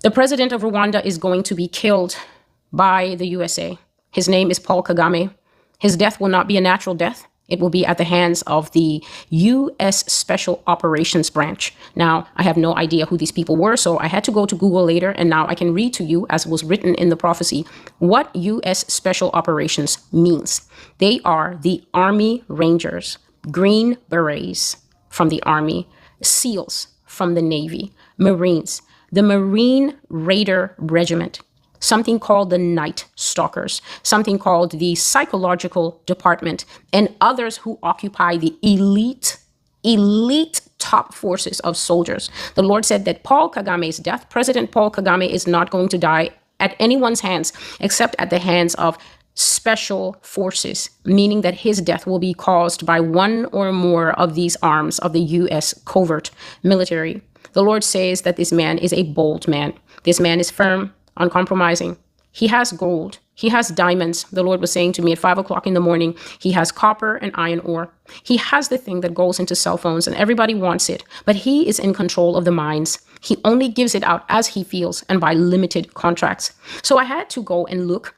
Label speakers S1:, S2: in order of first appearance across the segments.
S1: The president of Rwanda is going to be killed by the USA. His name is Paul Kagame. His death will not be a natural death. It will be at the hands of the U.S. Special Operations Branch. Now, I have no idea who these people were, so I had to go to Google later, and now I can read to you, as was written in the prophecy, what U.S. Special Operations means. They are the Army Rangers, Green Berets from the Army, SEALs from the Navy, Marines, the Marine Raider Regiment, something called the Night Stalkers, something called the Psychological Department, and others who occupy the elite top forces of soldiers. The Lord said that Paul Kagame's death, President Paul Kagame, is not going to die at anyone's hands except at the hands of special forces, meaning that his death will be caused by one or more of these arms of the U.S. covert military. The Lord says that this man is a bold man. This man is firm, uncompromising. He has gold. He has diamonds. The Lord was saying to me at 5 o'clock in the morning, he has copper and iron ore. He has the thing that goes into cell phones and everybody wants it, but he is in control of the mines. He only gives it out as he feels and by limited contracts. So I had to go and look.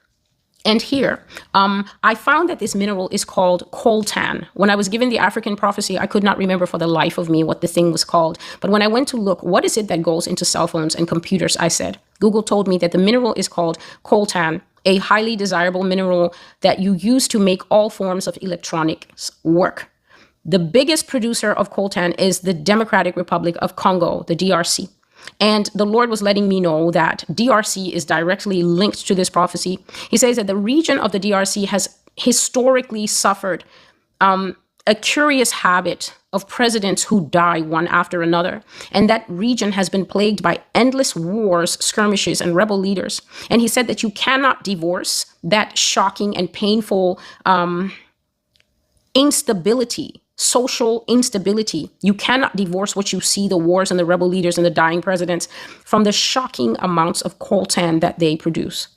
S1: And here, I found that this mineral is called coltan. When I was given the African prophecy, I could not remember for the life of me what the thing was called. But when I went to look, what is it that goes into cell phones and computers, I said, Google told me that the mineral is called coltan, a highly desirable mineral that you use to make all forms of electronics work. The biggest producer of coltan is the Democratic Republic of Congo, the DRC. And the Lord was letting me know that DRC is directly linked to this prophecy. He says that the region of the DRC has historically suffered a curious habit of presidents who die one after another. And that region has been plagued by endless wars, skirmishes, and rebel leaders. And he said that you cannot divorce that shocking and painful instability, social instability. You cannot divorce what you see, the wars and the rebel leaders and the dying presidents, from the shocking amounts of coltan that they produce.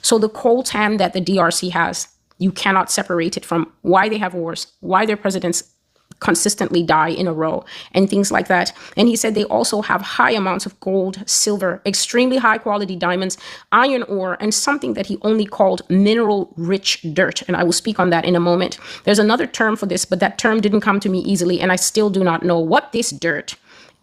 S1: So the coltan that the DRC has, you cannot separate it from why they have wars, why their presidents consistently die in a row, and things like that. And he said they also have high amounts of gold, silver, extremely high quality diamonds, iron ore, and something that he only called mineral rich dirt. And I will speak on that in a moment. There's another term for this, but that term didn't come to me easily, and I still do not know what this dirt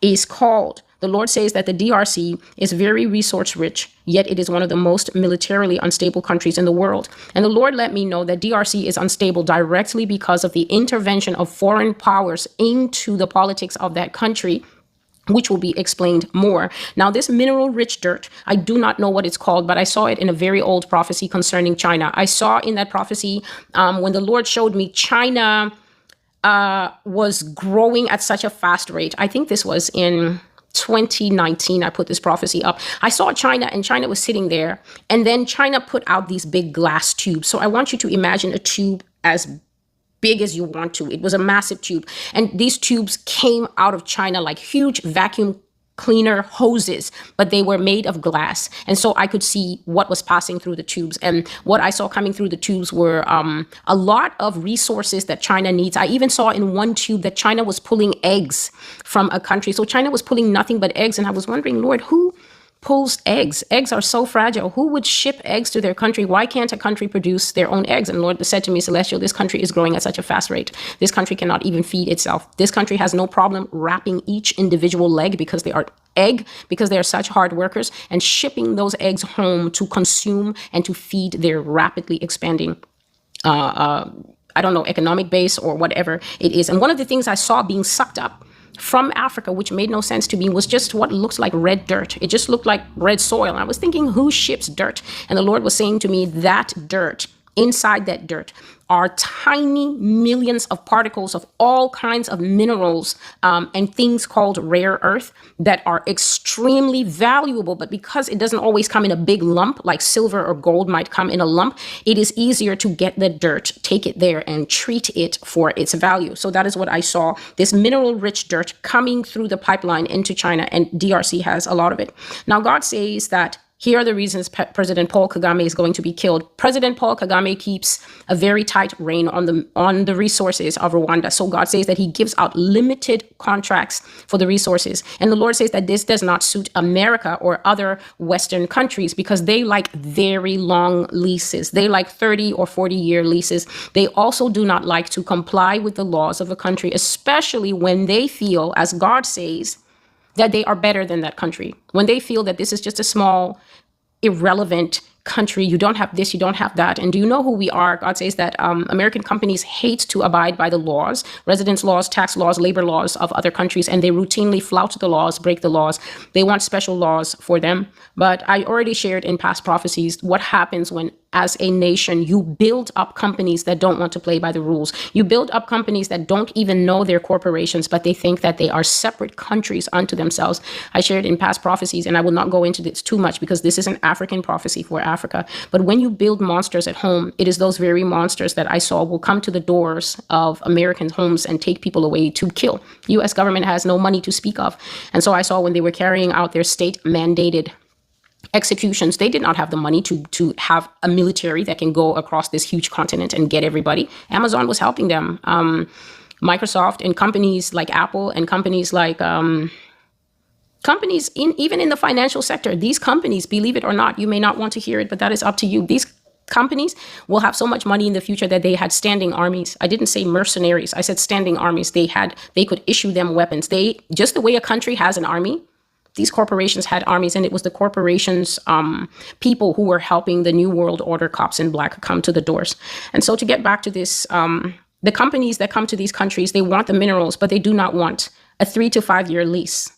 S1: is called. The Lord says that the DRC is very resource rich, yet it is one of the most militarily unstable countries in the world. And the Lord let me know that DRC is unstable directly because of the intervention of foreign powers into the politics of that country, which will be explained more. Now, this mineral rich dirt, I do not know what it's called, but I saw it in a very old prophecy concerning China. I saw in that prophecy when the Lord showed me China was growing at such a fast rate. I think this was in 2019, I put this prophecy up. I saw China, and China was sitting there, and then China put out these big glass tubes. So I want you to imagine a tube as big as you want to. It was a massive tube, and these tubes came out of China like huge vacuum cleaner hoses, but they were made of glass. And so I could see what was passing through the tubes. And what I saw coming through the tubes were a lot of resources that China needs. I even saw in one tube that China was pulling eggs from a country. So China was pulling nothing but eggs. And I was wondering, Lord, who pulls eggs? Eggs are so fragile. Who would ship eggs to their country? Why can't a country produce their own eggs? And Lord said to me, Celestial, this country is growing at such a fast rate. This country cannot even feed itself. This country has no problem wrapping each individual leg because they are such hard workers, and shipping those eggs home to consume and to feed their rapidly expanding economic base or whatever it is. And one of the things I saw being sucked up from Africa, which made no sense to me, was just what looks like red dirt. It just looked like red soil. And I was thinking, who ships dirt? And the Lord was saying to me, that dirt, inside that dirt, are tiny millions of particles of all kinds of minerals and things called rare earth that are extremely valuable. But because it doesn't always come in a big lump, like silver or gold might come in a lump, it is easier to get the dirt, take it there, and treat it for its value. So that is what I saw, this mineral rich dirt coming through the pipeline into China, and DRC has a lot of it. Now, God says that Here are the reasons President Paul Kagame is going to be killed. President Paul Kagame keeps a very tight rein on the resources of Rwanda. So God says that he gives out limited contracts for the resources. And the Lord says that this does not suit America or other Western countries because they like very long leases. They like 30 or 40-year leases. They also do not like to comply with the laws of a country, especially when they feel, as God says, that they are better than that country. When they feel that this is just a small, irrelevant country, you don't have this, you don't have that. And do you know who we are? God says that American companies hate to abide by the laws, residence laws, tax laws, labor laws of other countries, and they routinely flout the laws, break the laws. They want special laws for them. But I already shared in past prophecies what happens when, as a nation, you build up companies that don't want to play by the rules. You build up companies that don't even know they're corporations, but they think that they are separate countries unto themselves. I shared in past prophecies, and I will not go into this too much because this is an African prophecy for Africa. But when you build monsters at home, it is those very monsters that I saw will come to the doors of American homes and take people away to kill. U.S. government has no money to speak of. And so I saw when they were carrying out their state-mandated executions, they did not have the money to have a military that can go across this huge continent and get everybody. Amazon was helping them. Microsoft and companies like Apple and companies like companies even in the financial sector, these companies, believe it or not, you may not want to hear it, but that is up to you. These companies will have so much money in the future that they had standing armies. I didn't say mercenaries. I said standing armies. They could issue them weapons. Just the way a country has an army, these corporations had armies, and it was the corporations, people who were helping the New World Order cops in black come to the doors. And so to get back to this, the companies that come to these countries, they want the minerals, but they do not want a 3 to 5 year lease.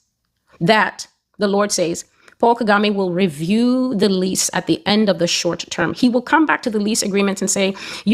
S1: That, the Lord says, Paul Kagame will review the lease at the end of the short term. He will come back to the lease agreements and say, you